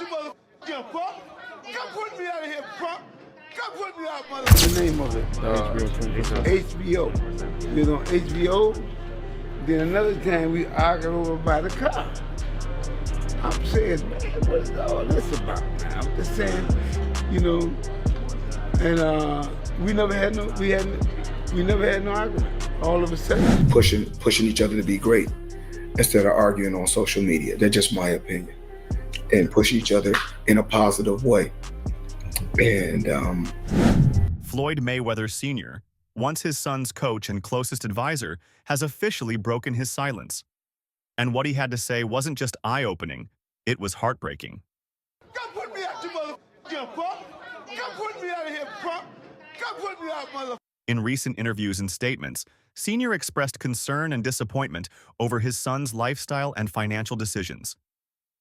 out, you motherfucking punk. Come put me out of here, punk. Come put me out, motherfucker. The name of it? HBO. We was on HBO. Then another time we argued over by the car. I'm saying, man, what's all this about, man? I'm just saying, you know, and we never had no argument. All of a sudden, pushing each other to be great instead of arguing on social media. That's just my opinion. And push each other in a positive way. And Floyd Mayweather Sr., once his son's coach and closest advisor, has officially broken his silence. And what he had to say wasn't just eye-opening, it was heartbreaking. Come put me out, you motherfucking punk. Come put me out of here, punk. Come put me out, motherfucker. In recent interviews and statements, Sr. expressed concern and disappointment over his son's lifestyle and financial decisions.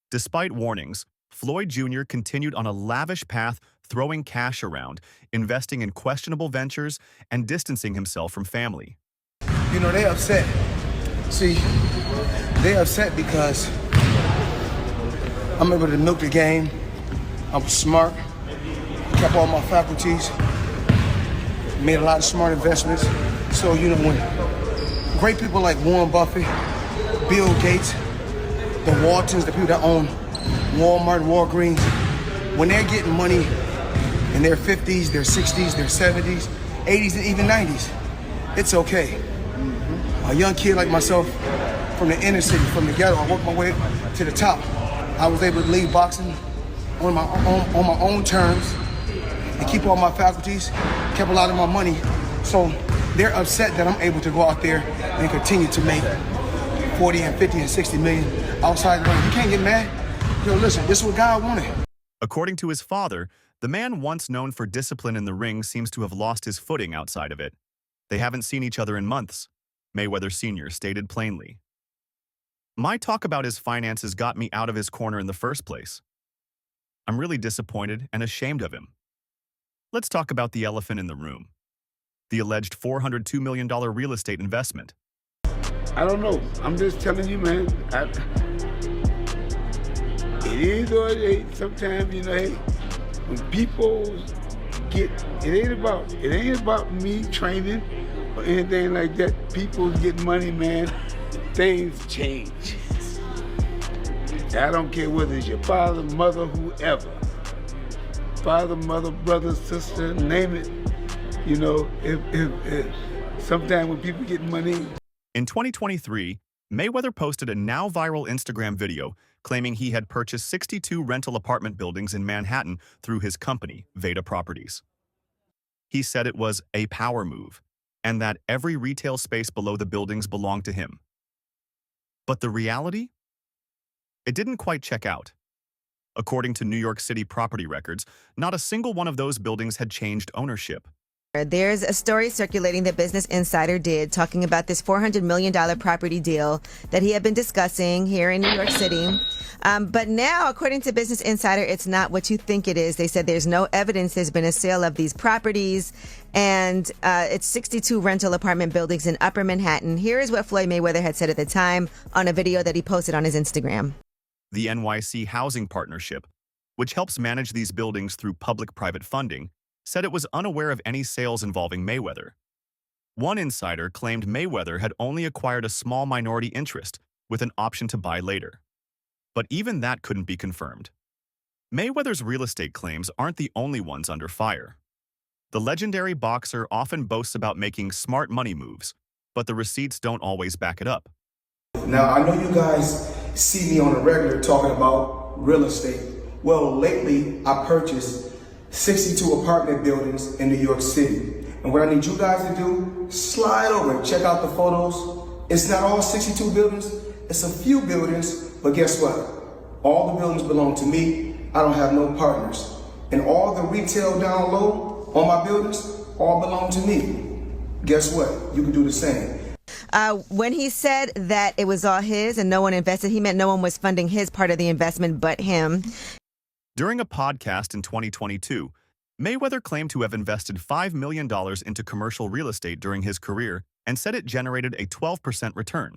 Despite warnings, Floyd Jr. continued on a lavish path, throwing cash around, investing in questionable ventures, and distancing himself from family. You know, they upset. See, they upset because I'm able to milk the game. I'm smart, kept all my faculties, made a lot of smart investments. So, you know, when great people like Warren Buffett, Bill Gates, the Waltons, the people that own Walmart, Walgreens, when they're getting money in their 50s, their 60s, their 70s, 80s, and even 90s, it's okay. A young kid like myself from the inner city, from the ghetto, I worked my way to the top. I was able to leave boxing on my own terms and keep all my faculties, kept a lot of my money. So they're upset that I'm able to go out there and continue to make 40 and 50 and 60 million outside the ring. You can't get mad. Yo, listen, this is what God wanted. According to his father, the man once known for discipline in the ring seems to have lost his footing outside of it. They haven't seen each other in months, Mayweather Sr. stated plainly. My talk about his finances got me out of his corner in the first place. I'm really disappointed and ashamed of him. Let's talk about the elephant in the room. The alleged $402 million real estate investment. I don't know. I'm just telling you, man. It is or it ain't. Sometimes, you know, hey, when people get, it ain't about me training or anything like that. People get money, man. Things change. I don't care whether it's your father, mother, whoever. Father, mother, brother, sister, name it. You know, if sometimes when people get money. In 2023, Mayweather posted a now viral Instagram video claiming he had purchased 62 rental apartment buildings in Manhattan through his company, Veda Properties. He said it was a power move and that every retail space below the buildings belonged to him. But the reality? It didn't quite check out. According to New York City property records, not a single one of those buildings had changed ownership. There's a story circulating that Business Insider did talking about this $400 million property deal that he had been discussing here in New York City. But now, according to Business Insider, it's not what you think it is. They said there's no evidence there's been a sale of these properties, and it's 62 rental apartment buildings in Upper Manhattan. Here is what Floyd Mayweather had said at the time on a video that he posted on his Instagram. The NYC Housing Partnership, which helps manage these buildings through public-private funding, said it was unaware of any sales involving Mayweather. One insider claimed Mayweather had only acquired a small minority interest with an option to buy later. But even that couldn't be confirmed. Mayweather's real estate claims aren't the only ones under fire. The legendary boxer often boasts about making smart money moves, but the receipts don't always back it up. Now, I know you guys see me on a regular talking about real estate. Well, lately I purchased 62 apartment buildings in New York City. And what I need you guys to do, slide over and check out the photos. It's not all 62 buildings, it's a few buildings, but guess what? All the buildings belong to me. I don't have no partners. And all the retail down low on my buildings all belong to me. Guess what? You can do the same. When he said that it was all his and no one invested, he meant no one was funding his part of the investment but him. During a podcast in 2022, Mayweather claimed to have invested $5 million into commercial real estate during his career and said it generated a 12% return.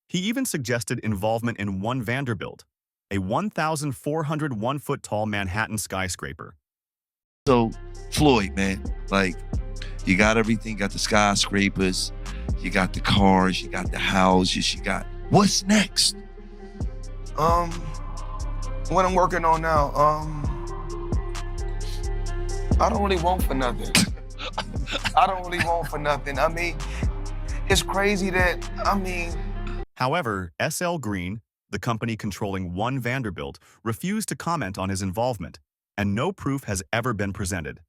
He even suggested involvement in One Vanderbilt, a 1,401-foot-tall Manhattan skyscraper. So, Floyd, man, like, you got everything, you got the skyscrapers, you got the cars, you got the houses, you got, what's next? What I'm working on now, I don't really want for nothing. I don't really want for nothing. I mean, it's crazy that, However, S.L. Green, the company controlling One Vanderbilt, refused to comment on his involvement, and no proof has ever been presented.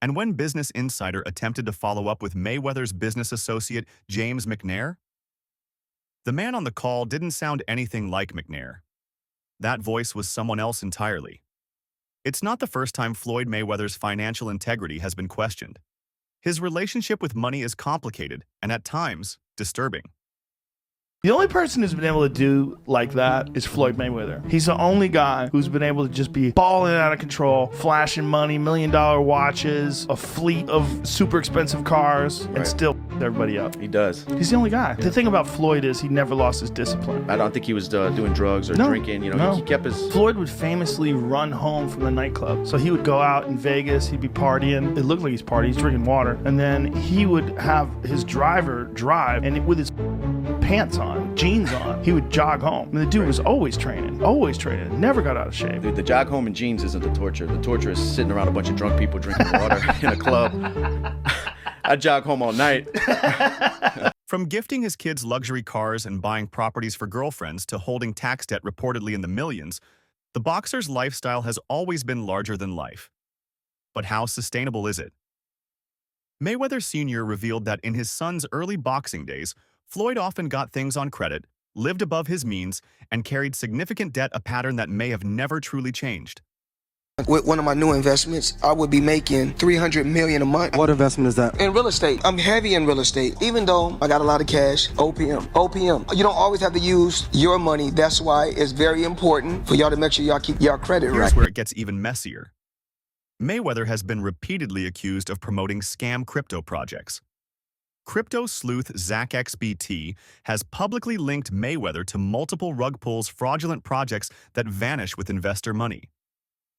And when Business Insider attempted to follow up with Mayweather's business associate, James McNair, the man on the call didn't sound anything like McNair. That voice was someone else entirely. It's not the first time Floyd Mayweather's financial integrity has been questioned. His relationship with money is complicated and at times disturbing. The only person who's been able to do like that is Floyd Mayweather. He's the only guy who's been able to just be balling out of control, flashing money, $1 million watches, a fleet of super expensive cars, and still everybody up. He does. He's the only guy. The thing about Floyd is he never lost his discipline. I don't think he was doing drugs or drinking. You know, he kept his... Floyd would famously run home from the nightclub. So he would go out in Vegas, he'd be partying. It looked like he's partying, he's drinking water. And then he would have his driver drive, and with his pants on, jeans on, he would jog home. And the dude was always training, never got out of shape. Dude, the jog home in jeans isn't the torture. The torture is sitting around a bunch of drunk people drinking water in a club. I jog home all night. From gifting his kids luxury cars and buying properties for girlfriends to holding tax debt reportedly in the millions, the boxer's lifestyle has always been larger than life. But how sustainable is it? Mayweather Sr. revealed that in his son's early boxing days, Floyd often got things on credit, lived above his means, and carried significant debt, a pattern that may have never truly changed. with one of my new investments, I would be making $300 million a month. What investment is that? In real estate. I'm heavy in real estate. Even though I got a lot of cash, OPM. You don't always have to use your money. That's why it's very important for y'all to make sure y'all keep y'all credit right. Here's where it gets even messier. Mayweather has been repeatedly accused of promoting scam crypto projects. Crypto sleuth ZachXBT has publicly linked Mayweather to multiple rug pulls fraudulent projects that vanish with investor money.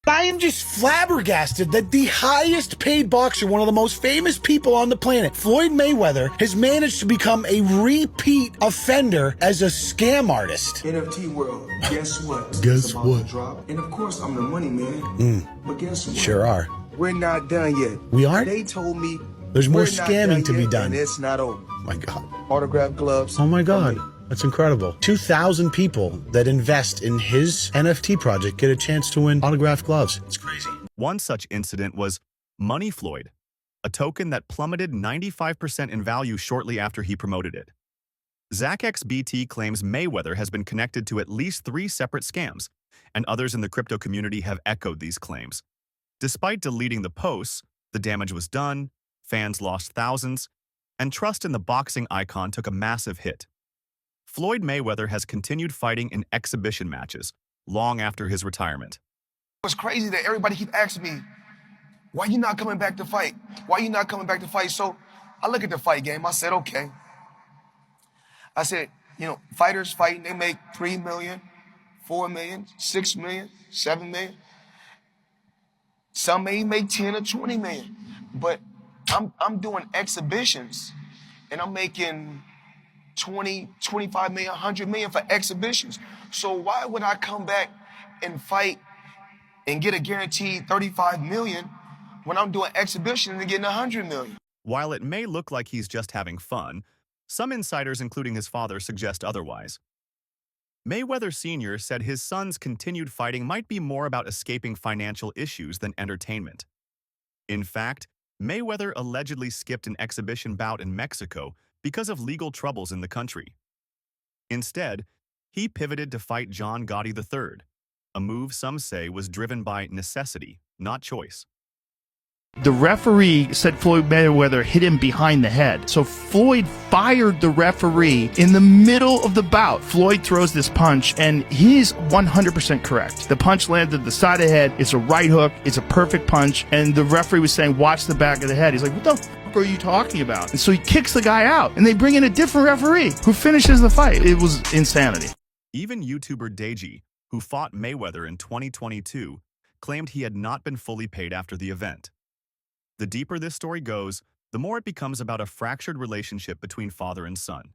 I am just flabbergasted that the highest paid boxer, one of the most famous people on the planet, Floyd Mayweather, has managed to become a repeat offender as a scam artist. NFT world, guess what? Guess what? Drop. And of course, I'm the money man. But guess what? Sure are. We're not done yet. We aren't? They told me there's more we're not scamming to be yet, done. and it's not over. My God. Autograph gloves. Oh my God. That's incredible. 2,000 people that invest in his NFT project get a chance to win autographed gloves. It's crazy. One such incident was Money Floyd, a token that plummeted 95% in value shortly after he promoted it. ZachXBT claims Mayweather has been connected to at least 3 separate scams, and others in the crypto community have echoed these claims. Despite deleting the posts, the damage was done, fans lost thousands, and trust in the boxing icon took a massive hit. Floyd Mayweather has continued fighting in exhibition matches long after his retirement. It's crazy that everybody keep asking me, why you not coming back to fight? Why you not coming back to fight? So I look at the fight game. I said, okay. I said, you know, fighters fighting, they make $3 million, $4 million, $6 million, $7 million. Some may make 10 or 20 million. But I'm doing exhibitions and I'm making 20, 25 million, 100 million for exhibitions. So why would I come back and fight and get a guaranteed 35 million when I'm doing exhibitions and getting 100 million? While it may look like he's just having fun, some insiders, including his father, suggest otherwise. Mayweather Sr. said his son's continued fighting might be more about escaping financial issues than entertainment. In fact, Mayweather allegedly skipped an exhibition bout in Mexico because of legal troubles in the country. Instead, he pivoted to fight John Gotti III, a move some say was driven by necessity, not choice. The referee said Floyd Mayweather hit him behind the head. So Floyd fired the referee in the middle of the bout. Floyd throws this punch, and he's 100% correct. The punch landed the side of the head. It's a right hook. It's a perfect punch. And the referee was saying, watch the back of the head. He's like, what the f are you talking about? And so he kicks the guy out, and they bring in a different referee who finishes the fight. It was insanity. Even YouTuber Deji, who fought Mayweather in 2022, claimed he had not been fully paid after the event. The deeper this story goes, the more it becomes about a fractured relationship between father and son.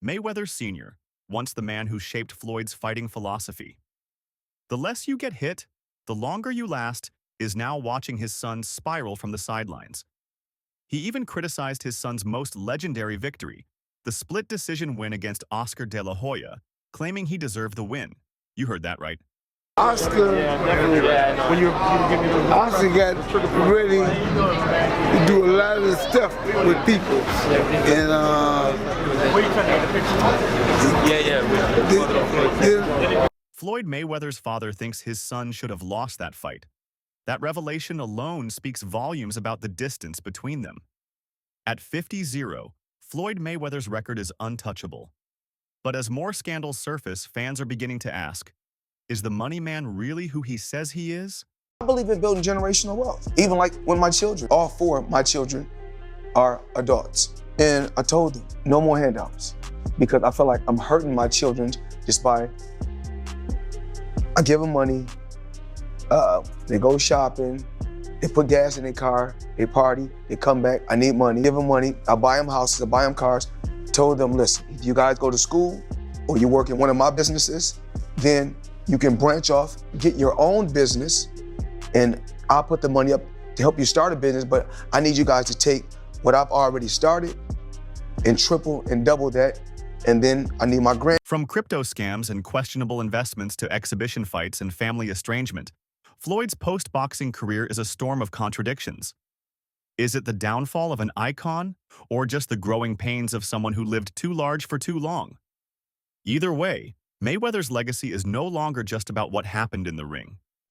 Mayweather Sr., once the man who shaped Floyd's fighting philosophy. The less you get hit, the longer you last, is now watching his son spiral from the sidelines. He even criticized his son's most legendary victory, the split decision win against Oscar De La Hoya, claiming he deserved the win. You heard that right. Oscar, Oscar got ready to do a lot of stuff with people, and Floyd Mayweather's father thinks his son should have lost that fight. That revelation alone speaks volumes about the distance between them. At 50-0, Floyd Mayweather's record is untouchable. But as more scandals surface, fans are beginning to ask, is the money man really who he says he is? I believe in building generational wealth. Even like when my children, all four of my children are adults. And I told them, no more handouts. Because I feel like I'm hurting my children just by, I give them money, they go shopping, they put gas in their car, they party, they come back, I need money, give them money, I buy them houses, I buy them cars. Told them, listen, if you guys go to school or you work in one of my businesses, then you can branch off, get your own business, and I'll put the money up to help you start a business, but I need you guys to take what I've already started and triple and double that, and then I need my grant. From crypto scams and questionable investments to exhibition fights and family estrangement, Floyd's post-boxing career is a storm of contradictions. Is it the downfall of an icon, or just the growing pains of someone who lived too large for too long? Either way, Mayweather's legacy is no longer just about what happened in the ring.